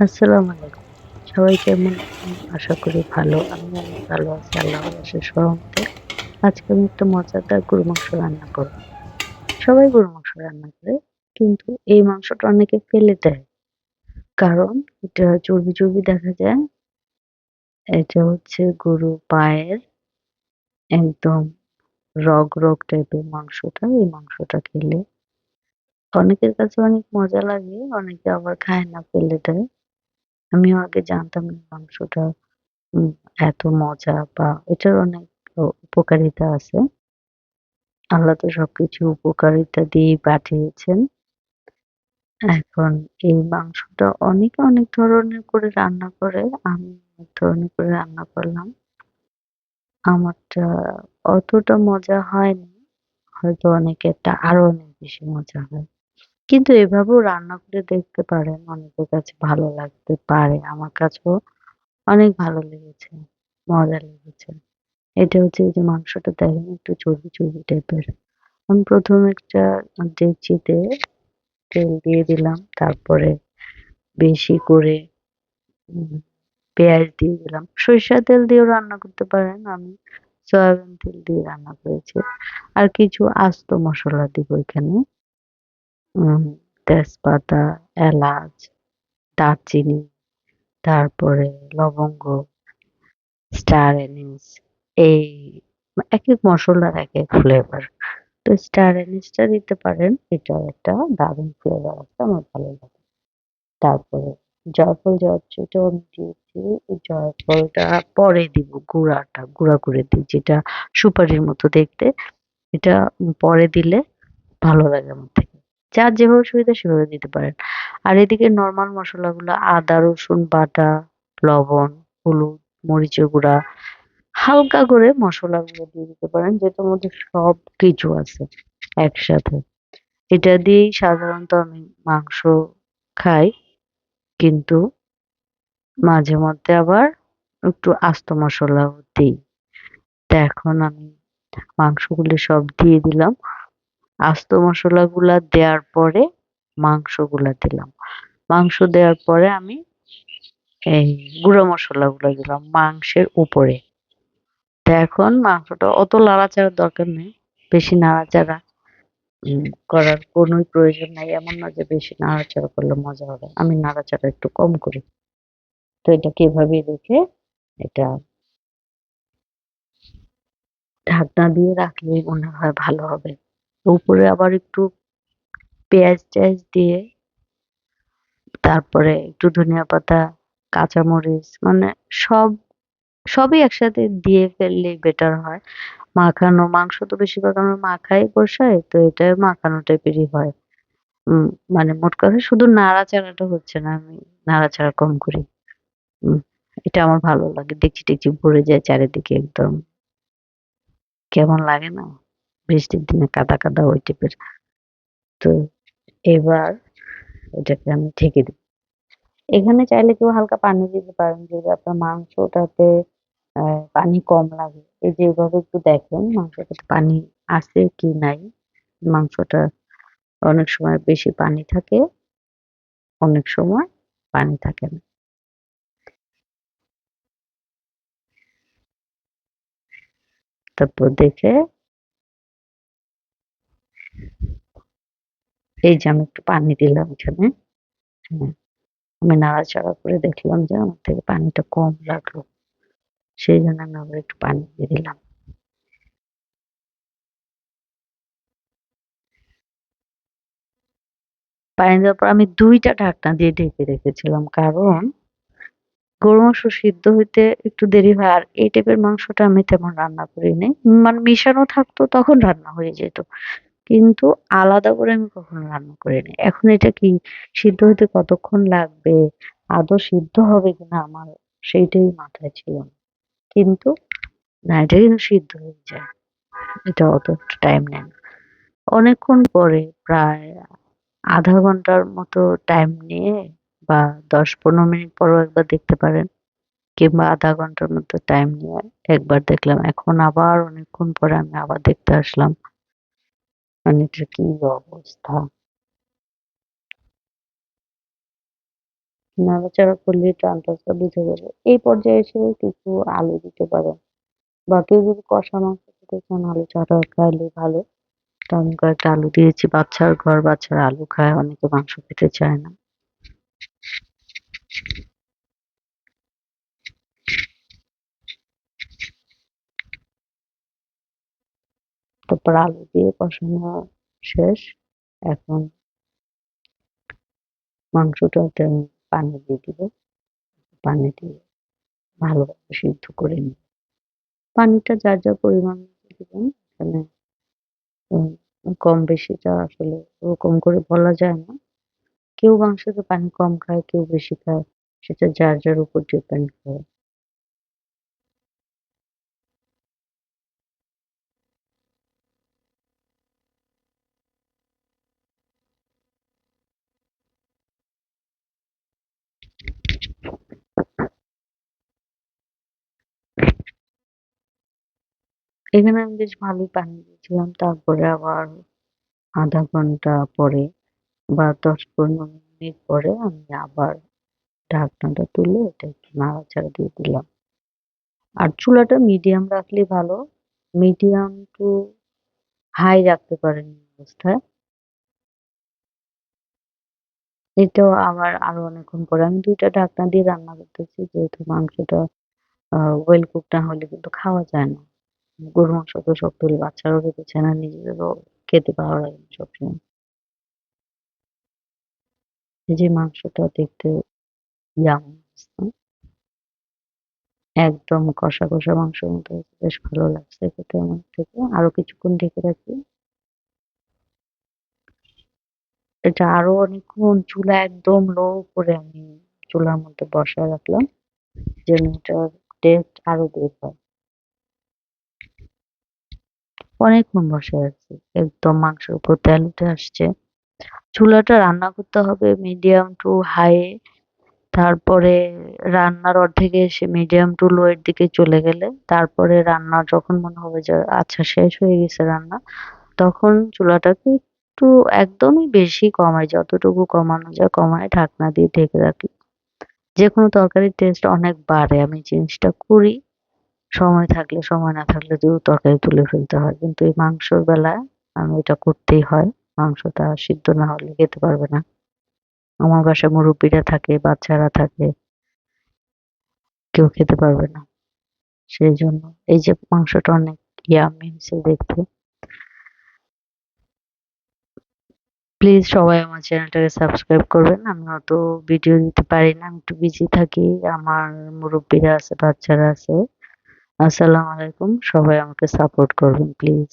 আসসালামু আলাইকুম। সবাই কেমন আছেন? আশা করি ভালো। আমি অনেক ভালো আছি আল্লাহর অশেষ রহমতে। আজকে আমি একটা মজাদার গরুর মাংস রান্না করব। সবাই গরুর মাংস রান্না করে, কিন্তু এই মাংসটা অনেকে ফেলে দেয়। কারণ এটা চর্বি, চর্বি দেখা যায়। এটা হচ্ছে গরুর পায়ের একদম রগ টাইপের মাংসটা। এই মাংসটা খেলে অনেকের কাছে অনেক মজা লাগে, অনেকে আবার খায় না, ফেলে দেয়। আমিও আগে জানতাম না মাংসটা উম এত মজা বা এটার অনেক উপকারিতা আছে। আল্লাহ তো সবকিছু উপকারিতা দিয়েই পাঠিয়েছেন। এখন এই মাংসটা অনেকে অনেক ধরনের করে রান্না করে। আমি অনেক ধরনের করে রান্না করলাম। আমারটা অতটা মজা হয়নি। হয়তো অনেকেরটা আরো অনেক বেশি মজা হয়। কিন্তু এভাবেও রান্না করে দেখতে পারেন। অনেকের কাছে ভালো লাগতে পারে। আমার কাছেও অনেক ভালো লেগেছে, মজা লেগেছে। এটা হচ্ছে এই যে মাংসটা দেখেন একটু চর্বি, চর্বি টাইপের। আমি ১ম একটা ডেকচিতে তেল দিয়ে দিলাম। তারপরে বেশি করে উম পেঁয়াজ দিয়ে দিলাম। সরিষার তেল দিয়েও রান্না করতে পারেন। আমি সয়াবিন তেল দিয়ে রান্না করেছি। আর কিছু আস্ত মসলা দিব এখানে। উম তেজপাতা, এলাচ, দারচিনি, তারপরে লবঙ্গ, স্টার এনিস, এই একেক মসলার একেক ফ্লেভার। তো স্টার এনিসটা দিতে পারেন। এটাও একটা দারুণ ফ্লেভার আছে। আমার ভালো লাগে। তারপরে জয়ফল, জয়ত্রীটাও আমি দিয়েছি। এই জয়ফলটা পরে দিব, গুঁড়া করে দিই, যেটা সুপারির মতো দেখতে। এটা পরে দিলে ভালো লাগে আমার থেকে। যার যেভাবে সুবিধা সেভাবে দিতে পারেন। আর এদিকে নরমাল মসলাগুলো আদা, রসুন বাটা, লবণ, হলুদ, মরিচের গুঁড়া, হালকা করে মসলাগুলো দিয়ে দিতে পারেন, যেটার মধ্যে সবকিছু আছে একসাথে। এটা দিয়েই সাধারণত আমি মাংস খাই। কিন্তু মাঝে মধ্যে আবার একটু আস্ত মসলাও দেই। তো এখন আমি মাংসগুলো সব দিয়ে দিলাম। আস্ত মসলাগুলা দেওয়ার পরে মাংসগুলা দিলাম। মাংস দেওয়ার পরে আমি এই গুঁড়ো মসলাগুলা দিলাম মাংসের উপরে। তো এখন মাংসটা অত নাড়াচাড়ার দরকার নেই। বেশি নাড়াচাড়া করার কোনোই প্রয়োজন নাই। এমন না যে বেশি নাড়াচাড়া করলে মজা হবে। আমি নাড়াচাড়া একটু কম করি। তো এটাকে এভাবেই রেখে এটা ঢাকনা দিয়ে রাখলেই মনে হয় ভালো হবে। উপরে আবার একটু পেঁয়াজ-টেয়াজ দিয়ে, তারপরে একটু ধনিয়া পাতা, কাঁচামরিচ, মানে সব সবই একসাথে দিয়ে ফেললেই বেটার হয়। মাখানো মাংস তো বেশিরভাগ আমরা মাখাই কষাই, তো এটা মাখানো টাইপেরই হয়। উম মানে মোট কথা শুধু নাড়াচাড়াটা হচ্ছে না, আমি নাড়াচাড়া কম করি। উম এটা আমার ভালো লাগে। ডেকচি-টেকচি ভরে যায় চারিদিকে একদম। কেমন লাগে না? বৃষ্টির দিনে কাদা, কাদা ওই টাইপের। তো এবার এটাকে আমি ঢেকে দিই। এখানে চাইলে কেউ হালকা পানি দিতে পারেন যদি আপনার মাংসটাতে পানি কম লাগে। এই যে এভাবে একটু দেখেন মাংসটাতে পানি আছে কি নাই। মাংসটা অনেক সময় বেশি পানি থাকে, অনেক সময় পানি থাকে না। তারপর দেখে এই যে আমি একটু পানি দিলাম এখানে। হ্যাঁ, আমি নাড়াচাড়া করে দেখলাম যে আমার থেকে পানিটা কম লাগলো। সেইজন্য আমি আবার একটু পানি দিয়ে দিলাম। পানি দেওয়ার পর আমি ২ টা ঢাকনা দিয়ে ঢেকে রেখেছিলাম। কারণ গরু মাংস সিদ্ধ হইতে একটু দেরি হয়। আর এই টাইপের মাংসটা আমি তেমন রান্না করি নাই। মানে মিশানো থাকতো তখন রান্না হয়ে যেত। কিন্তু আলাদা করে আমি কখনো রান্না করিনি। এখন এটা কি সিদ্ধ হইতে কতক্ষণ লাগবে? আদৌ সিদ্ধ হবে কিনা আমার সেইটাই মাথায় ছিল না। কিন্তু না, এটা কিন্তু সিদ্ধ হয়ে যায়। এটা অত টাইম নেয় না। অনেকক্ষণ পরে প্রায় ০.৫ ঘন্টার মতো টাইম নিয়ে বা ১০-১৫ মিনিট পরেও একবার দেখতে পারেন। কিংবা ০.৫ ঘন্টার মতো টাইম নিয়ে একবার দেখলাম। এখন আবার অনেকক্ষণ পরে আমি আবার দেখতে আসলাম। মানে এটার কি অবস্থা! নাড়াচাড়া করলেই টানটাসটা বুঝে যাবে। এই পর্যায়ে এসে কিছু আলু দিতে পারেন। বা কেউ যদি কষা মাংস খেতে চান আলু ছাড়া খাইলে ভালো। তো আমি কয়েকটা আলু দিয়েছি। বাচ্চারা আলু খায়, অনেকে মাংস খেতে চায় না। তারপর আলু দিয়ে কষানো শেষ। এখন মাংসটাতে আমি পানি দিয়ে দিব। পানি দিয়ে ভালোভাবে সিদ্ধ করে নিব। পানিটা যার, যার পরিমাণ মতো দিবেন। এখানে উম কম বেশিটা আসলে ওরকম করে বলা যায় না। কেউ মাংসতে পানি কম খায়, কেউ বেশি খায়। সেটা যার, যার উপর ডিপেন্ড করে। এখানে আমি বেশ ভালোই পানি দিয়েছিলাম। তারপরে আবার ০.৫ ঘন্টা পরে বা ১০-১৫ মিনিট পরে আমি আবার ঢাকনাটা তুলে এটা একটু নাড়াচাড়া দিয়ে দিলাম। আর চুলাটা মিডিয়াম রাখলেই ভালো। মিডিয়াম টু হাই রাখতে পারেন এই অবস্থায়। এটাও আবার আরো অনেকক্ষণ পরে আমি ২ টা ঢাকনা দিয়ে রান্না করতেছি। যেহেতু মাংসটা আ ওয়েল কুক না হলে কিন্তু খাওয়া যায় না। গরুর মাংস তো শক্ত হলে বাচ্চারাও খেতে চায় না, নিজেদেরও খেতে ভালো লাগে না সবসময়। এই যে মাংসটা দেখতে ইয়াম্মি লাগছে। একদম কষা, কষা মাংসের মতো হয়েছে। বেশ ভালো লাগছে খেতে আমার থেকে। আরো কিছুক্ষণ ঢেকে রাখি। এটা আরো অনেকক্ষণ চুলা একদম লো করে আমি চুলার মধ্যে বসায় রাখলাম। যেন এটার টেস্ট আরো বের হয়। অনেকক্ষণ বসায় রাখছি। একদম মাংসের উপর তেল উঠে আসছে। চুলাটা রান্না করতে হবে মিডিয়াম টু হাই এ। তারপরে রান্নার অর্ধেকে এসে মিডিয়াম টু লো এর দিকে চলে গেলে তারপরে রান্না যখন মনে হবে যে আচ্ছা শেষ হয়ে গেছে রান্না, তখন চুলাটাকে একটু একদমই বেশি কমায়, যতটুকু কমানো যায় কমায় ঢাকনা দিয়ে ঢেকে রাখি। যেকোনো তরকারির টেস্ট অনেক বাড়ে। আমি জিনিসটা করি। সময় থাকলে, সময় না থাকলে তরকারি তুলে ফেলতে হয়। কিন্তু এই মাংসর বেলায় আমি এটা করতেই হয়। মাংসটা সিদ্ধ না হলে খেতে পারবে না। আমার বাসায় মুরুব্বিরা থাকে, বাচ্চারা থাকে, কেউ খেতে পারবে না। সেইজন্য এই যে মাংসটা অনেক ইয়াম্মি হইছে দেখতে। প্লিজ সবাই আমার চ্যানেলটাকে সাবস্ক্রাইব করবেন। আমি অত ভিডিও দিতে পারি না। আমি একটু বিজি থাকি। আমার মুরুব্বিরা আছে, বাচ্চারা আছে। আসসালামু আলাইকুম। সবাই আমাকে সাপোর্ট করবেন প্লিজ।